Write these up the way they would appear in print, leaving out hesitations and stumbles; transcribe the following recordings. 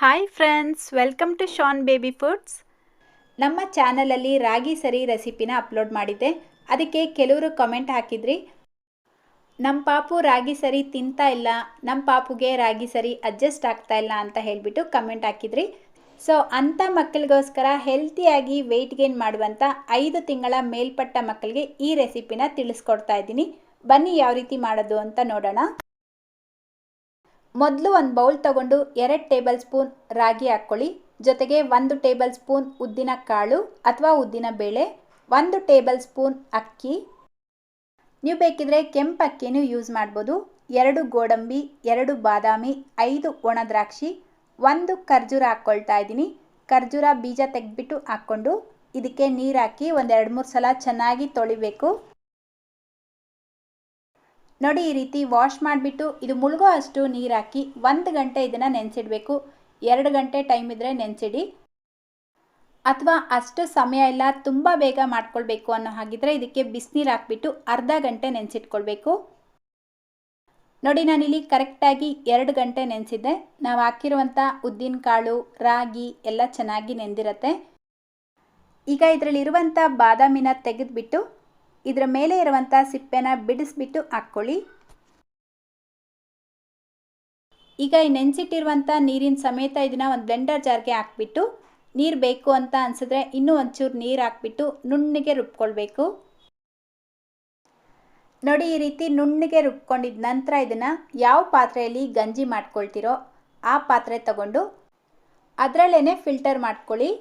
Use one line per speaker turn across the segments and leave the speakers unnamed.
Hi friends, welcome to Shan baby foods. ನಮ್ಮ ಚಾನಲಲ್ಲಿ ರಾಗಿ ಸರಿ ರೆಸಿಪಿನ ಅಪ್ಲೋಡ್ ಮಾಡಿದ್ದೆ. ಅದಕ್ಕೆ ಕೆಲವರು ಕಮೆಂಟ್ ಹಾಕಿದ್ರಿ, ನಮ್ಮ ಪಾಪು ರಾಗಿ ಸರಿ ತಿಂತಾ ಇಲ್ಲ, ನಮ್ಮ ಪಾಪುಗೆ ರಾಗಿ ಸರಿ ಅಡ್ಜಸ್ಟ್ ಆಗ್ತಾ ಇಲ್ಲ ಅಂತ ಹೇಳಿಬಿಟ್ಟು ಕಮೆಂಟ್ ಹಾಕಿದ್ರಿ. ಸೊ ಅಂಥ ಮಕ್ಕಳಿಗೋಸ್ಕರ ಹೆಲ್ತಿಯಾಗಿ ವೆಯ್ಟ್ ಗೇನ್ ಮಾಡುವಂಥ 5 ತಿಂಗಳ ಮೇಲ್ಪಟ್ಟ ಮಕ್ಕಳಿಗೆ ಈ ರೆಸಿಪಿನ ತಿಳಿಸ್ಕೊಡ್ತಾ ಇದ್ದೀನಿ. ಬನ್ನಿ ಯಾವ ರೀತಿ ಮಾಡೋದು ಅಂತ ನೋಡೋಣ. ಮೊದಲು ಒಂದು ಬೌಲ್ ತಗೊಂಡು 2 ಟೇಬಲ್ ಸ್ಪೂನ್ ರಾಗಿ ಹಾಕ್ಕೊಳ್ಳಿ. ಜೊತೆಗೆ 1 ಟೇಬಲ್ ಸ್ಪೂನ್ ಉದ್ದಿನ ಕಾಳು ಅಥವಾ ಉದ್ದಿನ ಬೇಳೆ, 1 ಟೇಬಲ್ ಸ್ಪೂನ್ ಅಕ್ಕಿ. ನೀವು ಬೇಕಿದ್ರೆ ಕೆಂಪು ಅಕ್ಕಿನೂ ಯೂಸ್ ಮಾಡ್ಬೋದು. 2 ಗೋಡಂಬಿ, 2 ಬಾದಾಮಿ, 5 ಒಣ ದ್ರಾಕ್ಷಿ, 1 ಖರ್ಜೂರ ಹಾಕ್ಕೊಳ್ತಾ ಇದ್ದೀನಿ. ಖರ್ಜೂರ ಬೀಜ ತೆಗೆದ್ಬಿಟ್ಟು ಹಾಕ್ಕೊಂಡು ಇದಕ್ಕೆ ನೀರು ಹಾಕಿ ಒಂದು 2-3 ಸಲ ಚೆನ್ನಾಗಿ ತೊಳಿಬೇಕು. ನೋಡಿ, ಈ ರೀತಿ ವಾಶ್ ಮಾಡಿಬಿಟ್ಟು ಇದು ಮುಳುಗೋ ಅಷ್ಟು ನೀರು ಹಾಕಿ 1 ಗಂಟೆ ಇದನ್ನು ನೆನೆಸಿಡಬೇಕು. 2 ಗಂಟೆ ಟೈಮ್ ಇದ್ದರೆ ನೆನೆಸಿಡಿ. ಅಥವಾ ಅಷ್ಟು ಸಮಯ ಇಲ್ಲ, ತುಂಬ ಬೇಗ ಮಾಡ್ಕೊಳ್ಬೇಕು ಅನ್ನೋ ಹಾಗಿದ್ರೆ ಇದಕ್ಕೆ ಬಿಸಿನೀರು ಹಾಕ್ಬಿಟ್ಟು ಅರ್ಧ ಗಂಟೆ ನೆನೆಸಿಟ್ಕೊಳ್ಬೇಕು. ನೋಡಿ, ನಾನಿಲ್ಲಿ ಕರೆಕ್ಟಾಗಿ 2 ಗಂಟೆ ನೆನೆಸಿದ್ದೆ. ನಾವು ಹಾಕಿರುವಂಥ ಉದ್ದಿನ ಕಾಳು, ರಾಗಿ ಎಲ್ಲ ಚೆನ್ನಾಗಿ ನೆಂದಿರುತ್ತೆ. ಈಗ ಇದರಲ್ಲಿರುವಂಥ ಬಾದಾಮಿನ ತೆಗೆದುಬಿಟ್ಟು ಇದರ ಮೇಲೆ ಇರುವಂಥ ಸಿಪ್ಪೆನ ಬಿಡಿಸ್ಬಿಟ್ಟು ಹಾಕ್ಕೊಳ್ಳಿ. ಈಗ ಈ ನೆನೆಸಿಟ್ಟಿರುವಂಥ ನೀರಿನ ಸಮೇತ ಇದನ್ನು ಒಂದು ಬ್ಲೆಂಡರ್ ಜಾರ್ಗೆ ಹಾಕ್ಬಿಟ್ಟು, ನೀರು ಬೇಕು ಅಂತ ಅನಿಸಿದ್ರೆ ಇನ್ನೂ ಒಂಚೂರು ನೀರು ಹಾಕ್ಬಿಟ್ಟು ನುಣ್ಣಗೆ ರುಬ್ಕೊಳ್ಬೇಕು. ನೋಡಿ, ಈ ರೀತಿ ನುಣ್ಣಗೆ ರುಬ್ಕೊಂಡಿದ್ದ ನಂತರ ಇದನ್ನು ಯಾವ ಪಾತ್ರೆಯಲ್ಲಿ ಗಂಜಿ ಮಾಡ್ಕೊಳ್ತೀರೋ ಆ ಪಾತ್ರೆ ತಗೊಂಡು ಅದರಲ್ಲೇ ಫಿಲ್ಟರ್ ಮಾಡ್ಕೊಳ್ಳಿ.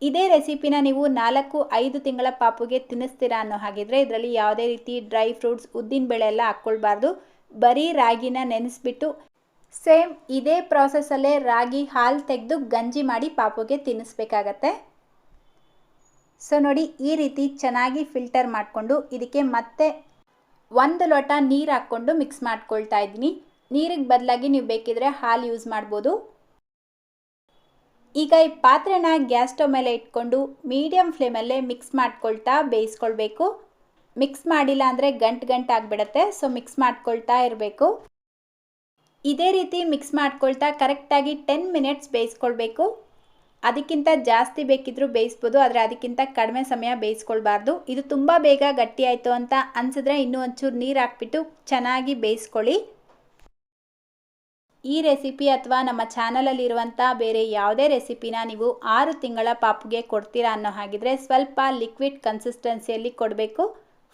ಇದೇ ರೆಸಿಪಿನ ನೀವು 4-5 ತಿಂಗಳ ಪಾಪುಗೆ ತಿನ್ನಿಸ್ತೀರಾ ಅನ್ನೋ ಹಾಗಿದ್ರೆ ಇದರಲ್ಲಿ ಯಾವುದೇ ರೀತಿ ಡ್ರೈ ಫ್ರೂಟ್ಸ್, ಉದ್ದಿನ ಬೇಳೆ ಎಲ್ಲ ಹಾಕ್ಕೊಳ್ಬಾರ್ದು. ಬರೀ ರಾಗಿನ ನೆನೆಸ್ಬಿಟ್ಟು ಸೇಮ್ ಇದೇ ಪ್ರಾಸೆಸ್ಸಲ್ಲೇ ರಾಗಿ ಹಾಲು ತೆಗೆದು ಗಂಜಿ ಮಾಡಿ ಪಾಪುಗೆ ತಿನ್ನಿಸ್ಬೇಕಾಗತ್ತೆ. ಸೊ ನೋಡಿ, ಈ ರೀತಿ ಚೆನ್ನಾಗಿ ಫಿಲ್ಟರ್ ಮಾಡಿಕೊಂಡು ಇದಕ್ಕೆ ಮತ್ತೆ 1 ಲೋಟ ನೀರು ಹಾಕ್ಕೊಂಡು ಮಿಕ್ಸ್ ಮಾಡ್ಕೊಳ್ತಾ ಇದ್ದೀನಿ. ನೀರಿಗೆ ಬದಲಾಗಿ ನೀವು ಬೇಕಿದ್ರೆ ಹಾಲು ಯೂಸ್ ಮಾಡ್ಬೋದು. ಈಗ ಈ ಪಾತ್ರೆನ ಗ್ಯಾಸ್ ಸ್ಟವ್ ಮೇಲೆ ಇಟ್ಕೊಂಡು ಮೀಡಿಯಮ್ ಫ್ಲೇಮಲ್ಲೇ ಮಿಕ್ಸ್ ಮಾಡ್ಕೊಳ್ತಾ ಬೇಯಿಸ್ಕೊಳ್ಬೇಕು. ಮಿಕ್ಸ್ ಮಾಡಿಲ್ಲ ಅಂದರೆ ಗಂಟು ಆಗಿಬಿಡುತ್ತೆ. ಸೊ ಮಿಕ್ಸ್ ಮಾಡ್ಕೊಳ್ತಾ ಇರಬೇಕು. ಇದೇ ರೀತಿ ಮಿಕ್ಸ್ ಮಾಡ್ಕೊಳ್ತಾ ಕರೆಕ್ಟಾಗಿ 10 ಮಿನಿಟ್ಸ್ ಬೇಯಿಸ್ಕೊಳ್ಬೇಕು. ಅದಕ್ಕಿಂತ ಜಾಸ್ತಿ ಬೇಕಿದ್ರೂ ಬೇಯಿಸ್ಬೋದು, ಆದರೆ ಅದಕ್ಕಿಂತ ಕಡಿಮೆ ಸಮಯ ಬೇಯಿಸ್ಕೊಳ್ಬಾರ್ದು. ಇದು ತುಂಬ ಬೇಗ ಗಟ್ಟಿ ಆಯಿತು ಅಂತ ಅನಿಸಿದ್ರೆ ಇನ್ನೂ ಒಂಚೂರು ನೀರು ಹಾಕ್ಬಿಟ್ಟು ಚೆನ್ನಾಗಿ ಬೇಯಿಸ್ಕೊಳ್ಳಿ. ಈ ರೆಸಿಪಿ ಅಥವಾ ನಮ್ಮ ಚಾನಲಲ್ಲಿರುವಂಥ ಬೇರೆ ಯಾವುದೇ ರೆಸಿಪಿನ ನೀವು 6 ತಿಂಗಳ ಪಾಪುಗೆ ಕೊಡ್ತೀರಾ ಅನ್ನೋ ಹಾಗಿದ್ರೆ ಸ್ವಲ್ಪ ಲಿಕ್ವಿಡ್ ಕನ್ಸಿಸ್ಟೆನ್ಸಿಯಲ್ಲಿ ಕೊಡಬೇಕು.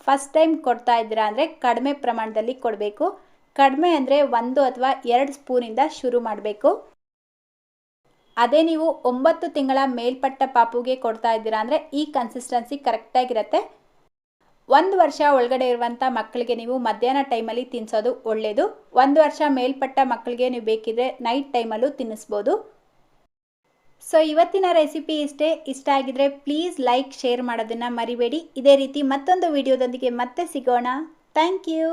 ಫಸ್ಟ್ ಟೈಮ್ ಕೊಡ್ತಾ ಇದ್ದೀರಾ ಅಂದರೆ ಕಡಿಮೆ ಪ್ರಮಾಣದಲ್ಲಿ ಕೊಡಬೇಕು. ಕಡಿಮೆ ಅಂದರೆ 1 ಅಥವಾ 2 ಸ್ಪೂನಿಂದ ಶುರು ಮಾಡಬೇಕು. ಅದೇ ನೀವು 9 ತಿಂಗಳ ಮೇಲ್ಪಟ್ಟ ಪಾಪುಗೆ ಕೊಡ್ತಾ ಇದ್ದೀರಾ ಅಂದರೆ ಈ ಕನ್ಸಿಸ್ಟೆನ್ಸಿ ಕರೆಕ್ಟಾಗಿರುತ್ತೆ. 1 ವರ್ಷ ಒಳಗಡೆ ಇರುವಂಥ ಮಕ್ಕಳಿಗೆ ನೀವು ಮಧ್ಯಾಹ್ನ ಟೈಮಲ್ಲಿ ತಿನ್ನಿಸೋದು ಒಳ್ಳೆಯದು. 1 ವರ್ಷ ಮೇಲ್ಪಟ್ಟ ಮಕ್ಕಳಿಗೆ ನೀವು ಬೇಕಿದ್ರೆ ನೈಟ್ ಟೈಮಲ್ಲೂ ತಿನ್ನಿಸ್ಬೋದು. ಸೊ ಇವತ್ತಿನ ರೆಸಿಪಿ ಇಷ್ಟೇ. ಇಷ್ಟ ಆಗಿದ್ರೆ ಪ್ಲೀಸ್ ಲೈಕ್, ಶೇರ್ ಮಾಡೋದನ್ನು ಮರಿಬೇಡಿ. ಇದೇ ರೀತಿ ಮತ್ತೊಂದು ವಿಡಿಯೋದೊಂದಿಗೆ ಮತ್ತೆ ಸಿಗೋಣ. Thank you.